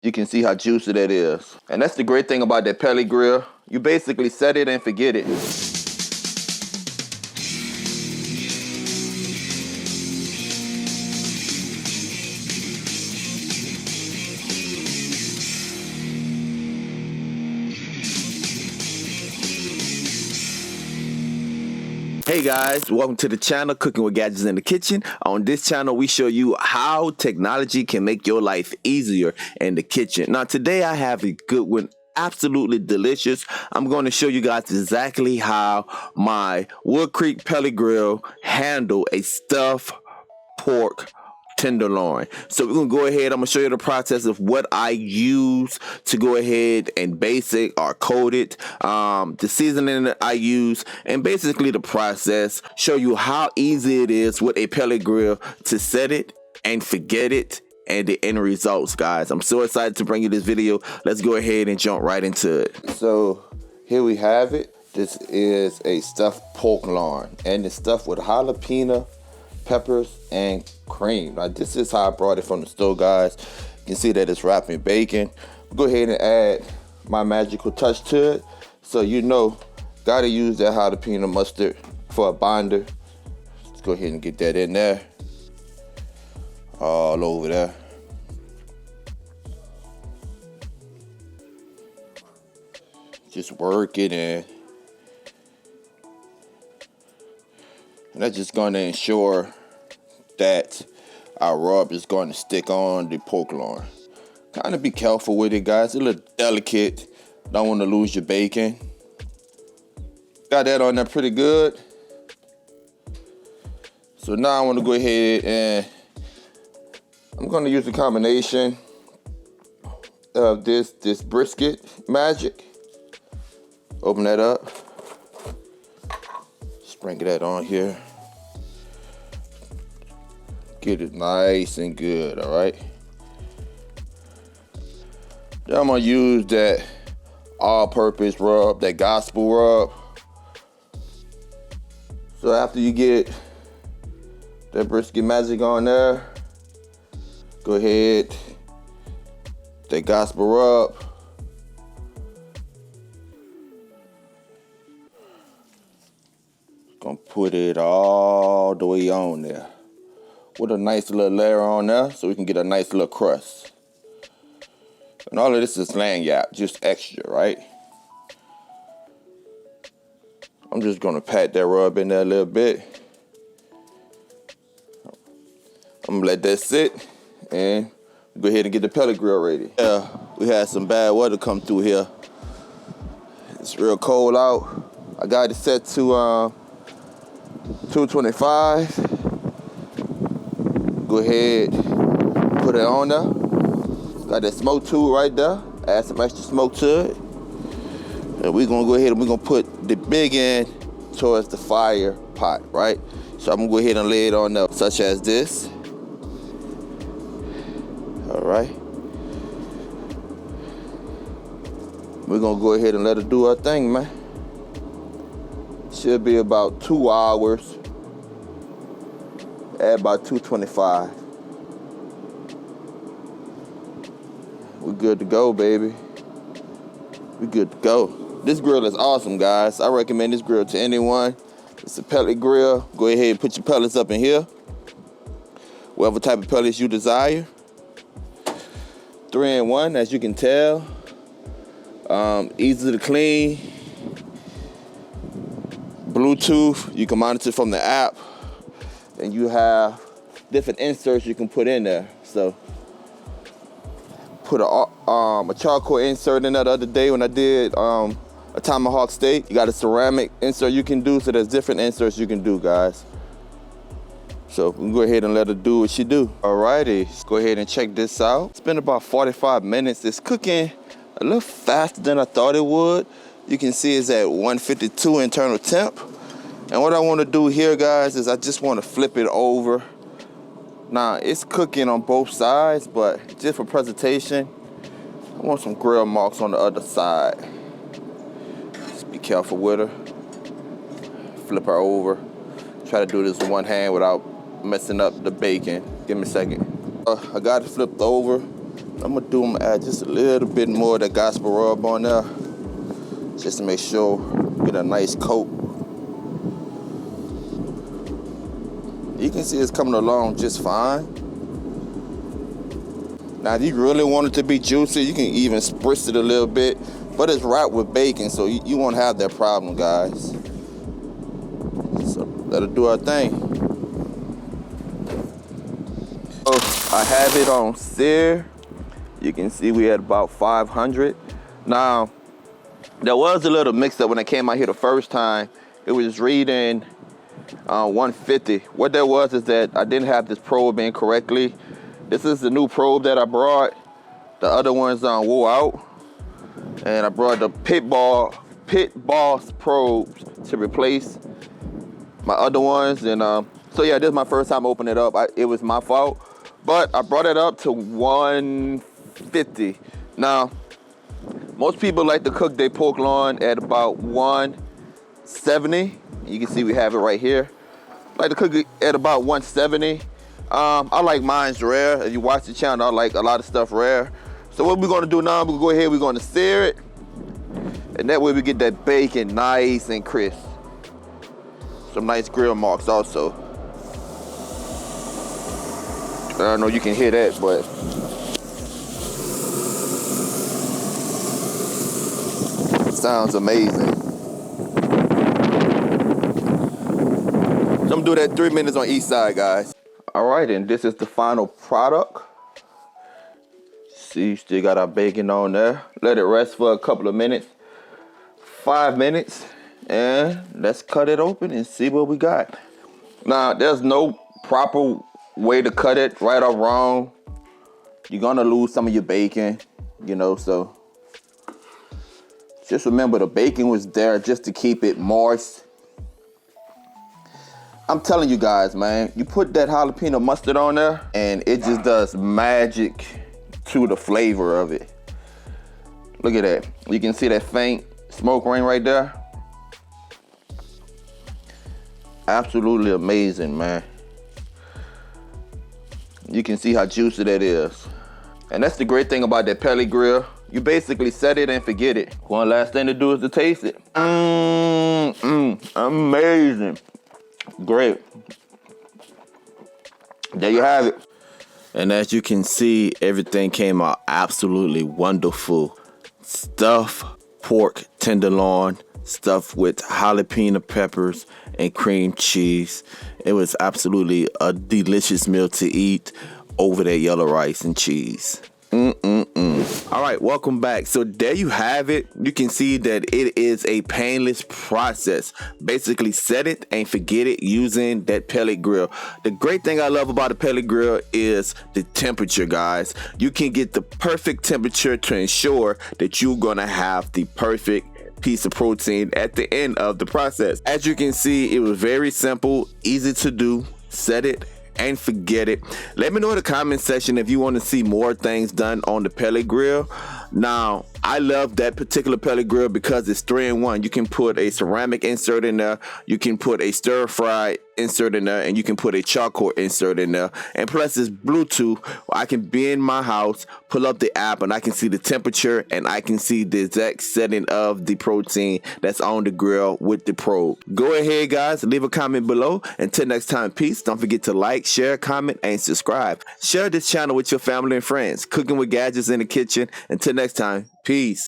You can see how juicy that is. And that's the great thing about that pellet grill. You basically set it and forget it. Hey guys, welcome to the channel, Cooking with Gadgets in the Kitchen. On this channel, we show you how technology can make your life easier in the kitchen. Now today I have a good one, absolutely delicious. I'm going to show you guys exactly how my Woodcreek pellet grill handle a stuffed pork tenderloin. So we're gonna go ahead. I'm gonna show you the process of what I use to go ahead and basic or coat it, the seasoning that I use, and basically the process. Show you how easy it is with a pellet grill to set it and forget it, and the end results, guys. I'm so excited to bring you this video. Let's go ahead and jump right into it. So here we have it. This is a stuffed pork loin, and it's stuffed with jalapeno peppers and cream. Now this is how I brought it from the store, guys. You can see that it's wrapped in bacon. Go ahead and add my magical touch to it. So you know, gotta use that jalapeno mustard for a binder. Let's go ahead and get that in there. All over there. Just work it in. And that's just going to ensure that our rub is going to stick on the pork loin. Kind of be careful with it, guys. It's a little delicate. Don't want to lose your bacon. Got that on there pretty good. So now I want to go ahead and I'm going to use a combination of this brisket magic. Open that up. Sprinkle that on here. Get it nice and good, all right? Then I'm gonna use that all-purpose rub, that gospel rub. So after you get that brisket magic on there, go ahead, that gospel rub. Gonna put it all the way on there with a nice little layer on there so we can get a nice little crust. And all of this is lanyard, just extra, right? I'm just gonna pat that rub in there a little bit. I'm gonna let that sit and go ahead and get the pellet grill ready. Yeah, we had some bad weather come through here. It's real cold out. I got it set to 225. Go ahead, put it on there. Got that smoke tool right there. Add some extra smoke to it. And we're gonna go ahead and we're gonna put the big end towards the fire pot, right? So I'm gonna go ahead and lay it on there, such as this. All right. We're gonna go ahead and let it do our thing, man. Should be about 2 hours. At about 225. We're good to go, baby. We're good to go. This grill is awesome, guys. I recommend this grill to anyone. It's a pellet grill. Go ahead and put your pellets up in here. Whatever type of pellets you desire. 3-in-1, as you can tell. Easy to clean. Bluetooth, you can monitor from the app. And you have different inserts you can put in there. So put a charcoal insert in there the other day when I did a tomahawk steak. You got a ceramic insert you can do, so there's different inserts you can do, guys. So we can go ahead and let her do what she do. Alrighty, let's go ahead and check this out. It's been about 45 minutes. It's cooking a little faster than I thought it would. You can see it's at 152 internal temp. And what I want to do here, guys, is I just want to flip it over. Now, it's cooking on both sides, but just for presentation, I want some grill marks on the other side. Just be careful with her. Flip her over. Try to do this with one hand without messing up the bacon. Give me a second. I got it flipped over. I'm gonna do them, add just a little bit more of that gospel rub on there, just to make sure we get a nice coat. You can see it's coming along just fine. Now, if you really want it to be juicy, you can even spritz it a little bit, but it's wrapped with bacon, so you won't have that problem, guys. So let it do our thing. So I have it on sear. You can see we had about 500. Now, there was a little mix up when I came out here the first time. It was reading 150. What that was is that I didn't have this probe in correctly. This is the new probe that I brought. The other ones wore out. And I brought the pit boss probes to replace my other ones. And so yeah, this is my first time opening it up. It was my fault. But I brought it up to 150. Now, most people like to cook their pork loin at about 170. You can see we have it right here. I like to cook it at about 170. I like mine's rare. If you watch the channel, I like a lot of stuff rare. So what we're gonna do now, we're gonna go ahead, we're gonna sear it. And that way we get that bacon nice and crisp. Some nice grill marks also. I don't know if you can hear that, but it sounds amazing. I'm gonna do that 3 minutes on each side, guys. All right, and this is the final product. See, still got our bacon on there. Let it rest for a couple of minutes, 5 minutes, and let's cut it open and see what we got. Now, there's no proper way to cut it, right or wrong. You're gonna lose some of your bacon, you know, so just remember the bacon was there just to keep it moist. I'm telling you guys, man, you put that jalapeno mustard on there and it just does magic to the flavor of it. Look at that. You can see that faint smoke ring right there. Absolutely amazing, man. You can see how juicy that is. And that's the great thing about that pellet grill. You basically set it and forget it. One last thing to do is to taste it. Amazing. Great. There you have it. And as you can see, everything came out absolutely wonderful. Stuffed pork tenderloin, stuffed with jalapeno peppers and cream cheese. It was absolutely a delicious meal to eat over that yellow rice and cheese. All right, welcome back. So there you have it. You can see that it is a painless process. Basically set it and forget it using that pellet grill. The great thing I love about a pellet grill is the temperature, guys. You can get the perfect temperature to ensure that you're gonna have the perfect piece of protein at the end of the process. As you can see, it was very simple, easy to do. Set it and forget it. Let me know in the comment section if you want to see more things done on the pellet grill. Now, I love that particular pellet grill because it's 3-in-1. You can put a ceramic insert in there, you can put a stir fry insert in there, and you can put a charcoal insert in there. And plus it's Bluetooth. I can be in my house, pull up the app, and I can see the temperature and I can see the exact setting of the protein that's on the grill with the probe. Go ahead, guys, leave a comment below. Until next time, peace. Don't forget to like, share, comment, and subscribe. Share this channel with your family and friends. Cooking with Gadgets in the Kitchen. Until next time, peace.